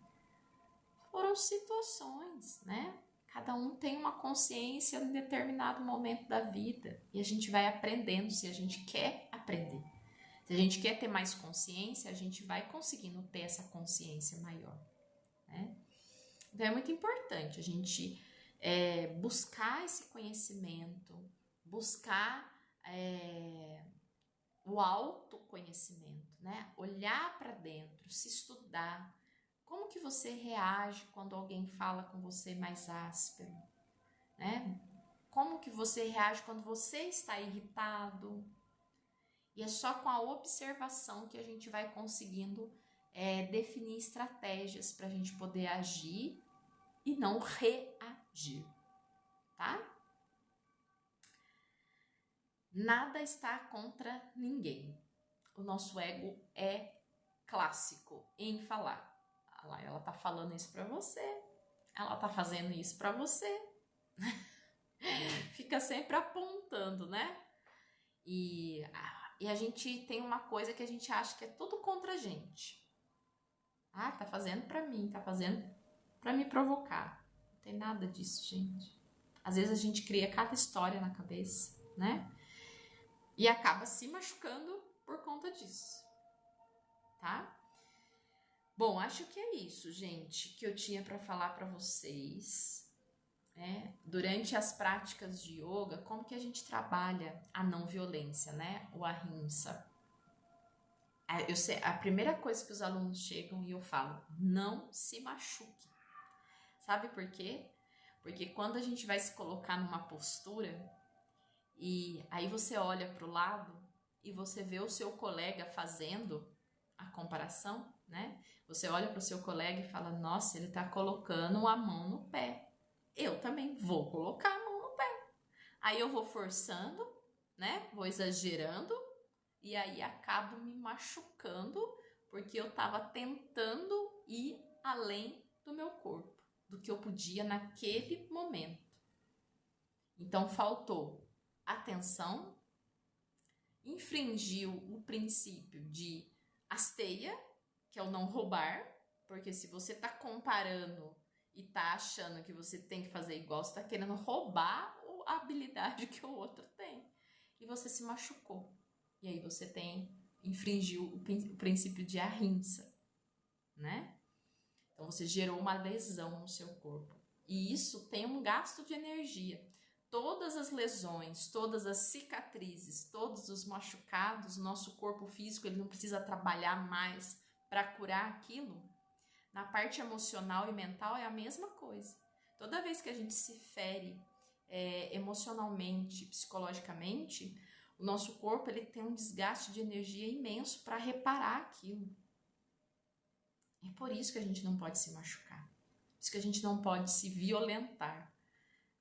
Foram situações, né? Cada um tem uma consciência em determinado momento da vida e a gente vai aprendendo se a gente quer aprender. Se a gente quer ter mais consciência, a gente vai conseguindo ter essa consciência maior, né? Então é muito importante a gente buscar esse conhecimento, buscar o autoconhecimento, né? Olhar para dentro, se estudar. Como que você reage quando alguém fala com você mais áspero, né? Como que você reage quando você está irritado? E é só com a observação que a gente vai conseguindo definir estratégias para a gente poder agir e não reagir, tá? Nada está contra ninguém. O nosso ego é clássico em falar. Ela tá falando isso para você, ela tá fazendo isso para você. Fica sempre apontando, né? E a gente tem uma coisa que a gente acha que é tudo contra a gente. Ah, tá fazendo pra mim, tá fazendo pra me provocar. Não tem nada disso, gente. Às vezes a gente cria cada história na cabeça, né? E acaba se machucando por conta disso, tá? Bom, acho que é isso, gente, que eu tinha pra falar pra vocês. Durante as práticas de yoga, como que a gente trabalha a não violência, né? O ahimsa. A primeira coisa que os alunos chegam e eu falo, não se machuque. Sabe por quê? Porque quando a gente vai se colocar numa postura e aí você olha para o lado e você vê o seu colega fazendo a comparação, né? Você olha para o seu colega e fala, nossa, ele está colocando a mão no pé. Eu também vou colocar a mão no pé. Aí eu vou forçando, né? Vou exagerando e aí acabo me machucando porque eu estava tentando ir além do meu corpo, do que eu podia naquele momento. Então faltou atenção, infringiu o princípio de hasteia, que é o não roubar, porque se você está comparando e tá achando que você tem que fazer igual, você tá querendo roubar a habilidade que o outro tem. E você se machucou. E aí você infringiu o princípio de ahimsa, né? Então você gerou uma lesão no seu corpo. E isso tem um gasto de energia. Todas as lesões, todas as cicatrizes, todos os machucados, nosso corpo físico, ele não precisa trabalhar mais para curar aquilo. Na parte emocional e mental é a mesma coisa. Toda vez que a gente se fere emocionalmente, psicologicamente, o nosso corpo ele tem um desgaste de energia imenso para reparar aquilo. É por isso que a gente não pode se machucar. Por isso que a gente não pode se violentar,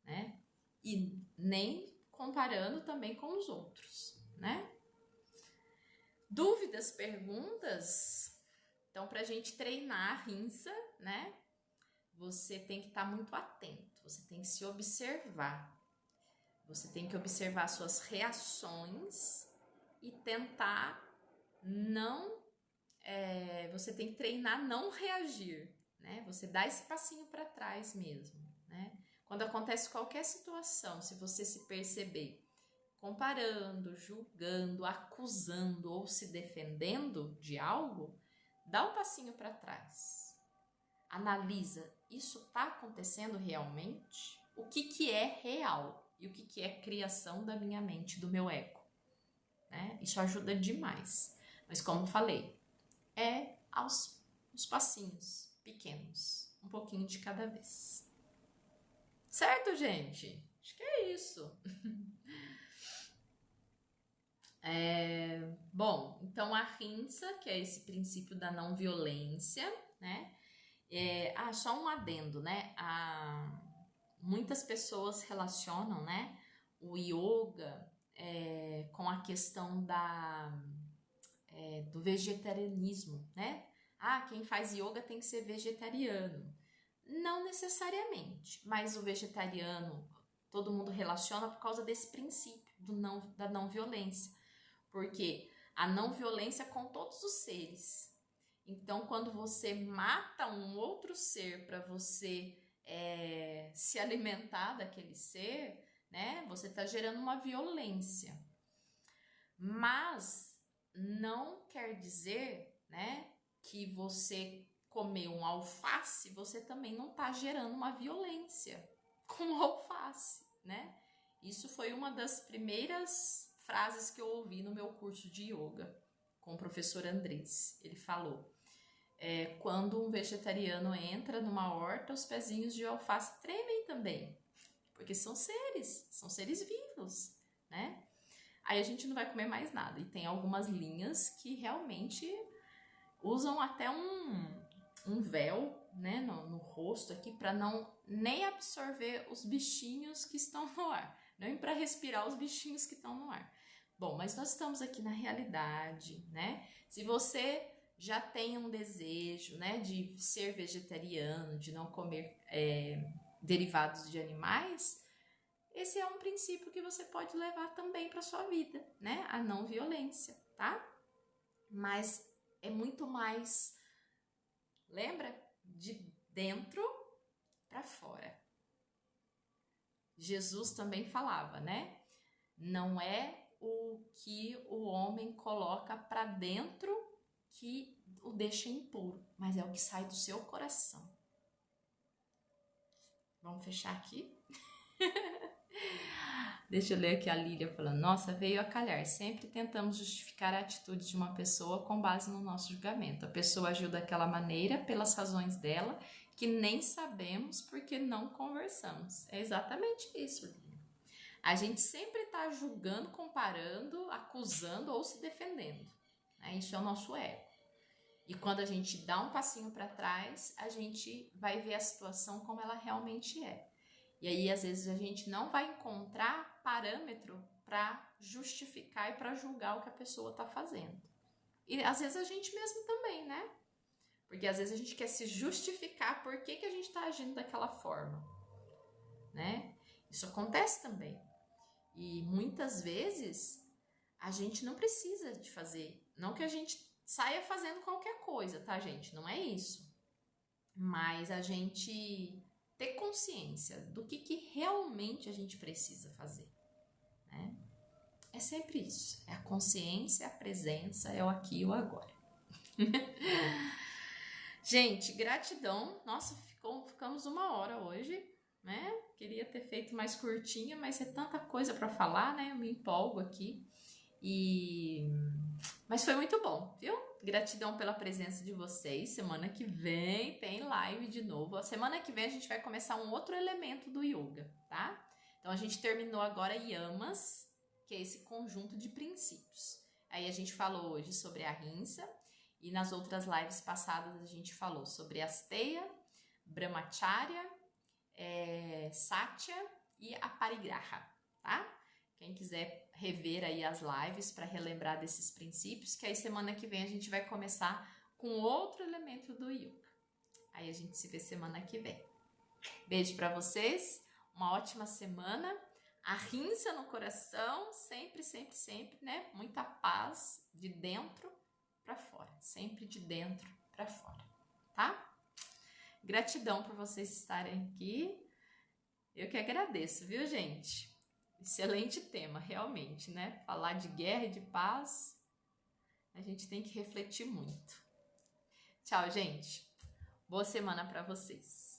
né? E nem comparando também com os outros, né? Dúvidas, perguntas? Então, para a gente treinar a rinça, né? Você tem que estar muito atento, você tem que se observar. Você tem que observar suas reações e tentar não... você tem que treinar não reagir, né? Você dá esse passinho para trás mesmo, né? Quando acontece qualquer situação, se você se perceber comparando, julgando, acusando ou se defendendo de algo, dá um passinho para trás. Analisa, isso está acontecendo realmente? O que é real e o que é criação da minha mente, do meu ego, né? Isso ajuda demais. Mas como falei, aos passinhos pequenos, um pouquinho de cada vez. Certo, gente? Acho que é isso. Bom, então a Ahimsa, que é esse princípio da não violência, né? Só um adendo, né? Muitas pessoas relacionam, né, o yoga com a questão do vegetarianismo, né? Quem faz yoga tem que ser vegetariano. Não necessariamente, mas o vegetariano todo mundo relaciona por causa desse princípio da não violência. Porque a não violência com todos os seres. Então, quando você mata um outro ser para você se alimentar daquele ser, né, você está gerando uma violência. Mas não quer dizer, né, que você comer um alface, você também não está gerando uma violência com o alface, né? Isso foi uma das primeiras frases que eu ouvi no meu curso de yoga com o professor Andrés. Ele falou: quando um vegetariano entra numa horta, os pezinhos de alface tremem também, porque são seres vivos, né? Aí a gente não vai comer mais nada. E tem algumas linhas que realmente usam até um véu, né, no rosto aqui para não nem absorver os bichinhos que estão no ar, nem para respirar os bichinhos que estão no ar. Bom, mas nós estamos aqui na realidade, né? Se você já tem um desejo, né, de ser vegetariano, de não comer derivados de animais, esse é um princípio que você pode levar também para sua vida, né? A não violência, tá? Mas é muito mais, lembra? De dentro para fora. Jesus também falava, né? Não é o que o homem coloca para dentro que o deixa impuro, mas é o que sai do seu coração. Vamos fechar aqui? Deixa eu ler aqui a Lília falando: nossa, veio a calhar. Sempre tentamos justificar a atitude de uma pessoa com base no nosso julgamento. A pessoa agiu daquela maneira pelas razões dela, que nem sabemos porque não conversamos. É exatamente isso, Lília. A gente sempre está julgando, comparando, acusando ou se defendendo, né? Isso é o nosso ego. E quando a gente dá um passinho para trás, a gente vai ver a situação como ela realmente é. E aí, às vezes, a gente não vai encontrar parâmetro para justificar e para julgar o que a pessoa está fazendo. E às vezes a gente mesmo também, né? Porque às vezes a gente quer se justificar por que a gente está agindo daquela forma, né? Isso acontece também. E muitas vezes a gente não precisa de fazer. Não que a gente saia fazendo qualquer coisa, tá, gente? Não é isso. Mas a gente ter consciência do que realmente a gente precisa fazer, né? É sempre isso. É a consciência, a presença, é o aqui e o agora. Gente, gratidão. Nossa, ficamos 1 hora hoje, né? Queria ter feito mais curtinha, mas é tanta coisa para falar, né? Eu me empolgo aqui. Mas foi muito bom, viu? Gratidão pela presença de vocês. Semana que vem tem live de novo. A semana que vem a gente vai começar um outro elemento do yoga, tá? Então a gente terminou agora Yamas, que é esse conjunto de princípios. Aí a gente falou hoje sobre a Ahimsa e nas outras lives passadas a gente falou sobre Asteya, Brahmacharya, Satya e Aparigraha, tá? Quem quiser rever aí as lives para relembrar desses princípios, que aí semana que vem a gente vai começar com outro elemento do yoga. Aí a gente se vê semana que vem. Beijo para vocês, uma ótima semana. Ahimsa no coração, sempre, sempre, sempre, né? Muita paz de dentro para fora, sempre de dentro para fora, tá? Gratidão por vocês estarem aqui. Eu que agradeço, viu, gente? Excelente tema, realmente, né? Falar de guerra e de paz, a gente tem que refletir muito. Tchau, gente. Boa semana para vocês.